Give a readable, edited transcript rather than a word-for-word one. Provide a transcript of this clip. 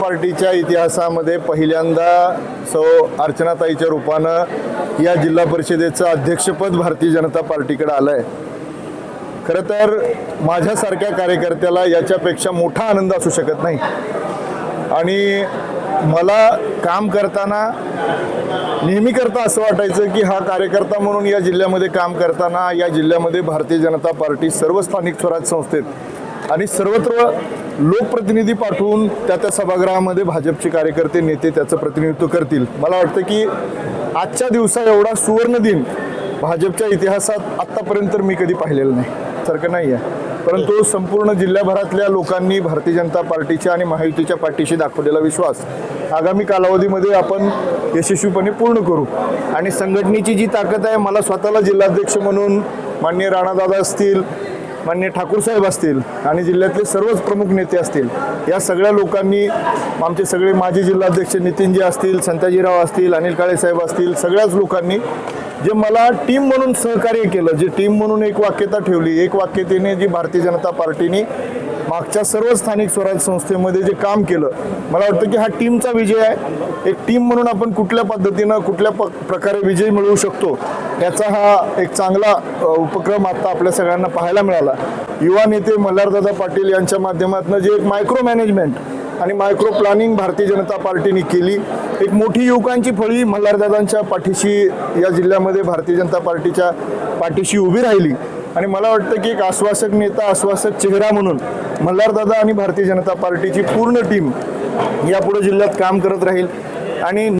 पार्टीच्या इतिहासामध्ये पहिल्यांदा सौ अर्चनाताईच्या रूपानं या जिल्हा परिषदेचं अध्यक्षपद भारतीय जनता पार्टीकडे आलं आहे। खरं तर माझ्यासारख्या कार्यकर्त्याला याच्यापेक्षा मोठा आनंद असू शकत नाही आणि मला काम करताना नेहमी करता असं वाटायचं की हा कार्यकर्ता म्हणून या जिल्ह्यामध्ये काम करताना या जिल्ह्यामध्ये भारतीय जनता पार्टी सर्व स्थानिक स्वराज्य संस्थेत आणि सर्वत्र लोकप्रतिनिधी पाठवून त्या सभागृहामध्ये भाजपचे कार्यकर्ते नेते त्याचं प्रतिनिधित्व करतील। मला वाटतं की आजच्या दिवसा एवढा सुवर्ण दिन भाजपच्या इतिहासात आत्तापर्यंत मी कधी पाहिलेलं नाही सारखं नाही आहे, परंतु संपूर्ण जिल्ह्याभरातल्या लोकांनी भारतीय जनता पार्टीच्या आणि महायुतीच्या पाठीशी दाखवलेला विश्वास आगामी कालावधीमध्ये आपण यशस्वीपणे पूर्ण करू आणि संघटनेची जी ताकद आहे, मला स्वतःला जिल्हाध्यक्ष म्हणून माननीय राणादादा असतील, माननीय ठाकूर साहेब असतील आणि जिल्ह्यातले सर्वच प्रमुख नेते असतील, या सगळ्या लोकांनी, आमचे सगळे माजी जिल्हाध्यक्ष नितीनजी असतील, संताजीराव असतील, अनिल काळे साहेब असतील, सगळ्याच लोकांनी जे मला टीम म्हणून सहकार्य केलं, जे टीम म्हणून एक वाक्यता ठेवली, एक वाक्यतेने जी भारतीय जनता पार्टीने मागच्या सर्व स्थानिक स्वराज्य संस्थेमध्ये जे काम केलं, मला वाटतं की हा टीमचा विजय आहे। एक टीम म्हणून आपण कुठल्या पद्धतीनं कुठल्या प्रकारे विजय मिळवू शकतो याचा हा एक चांगला उपक्रम आता आपल्या सगळ्यांना पाहायला मिळाला। युवा नेते मल्हारदादा पाटील यांच्या माध्यमातून जे एक मायक्रो मॅनेजमेंट आणि मायक्रो प्लॅनिंग भारतीय जनता पार्टीने केली, एक मोठी युवकांची फळी मल्हारदादांच्या पाठीशी या जिल्ह्यामध्ये भारतीय जनता पार्टीच्या पाठीशी उभी राहिली आणि मला वाटतं की एक आश्वासक नेता, आश्वासक चेहरा म्हणून मल्हारदादा आणि भारतीय जनता पार्टीची पूर्ण टीम यापुढे जिल्ह्यात काम करत राहील आणि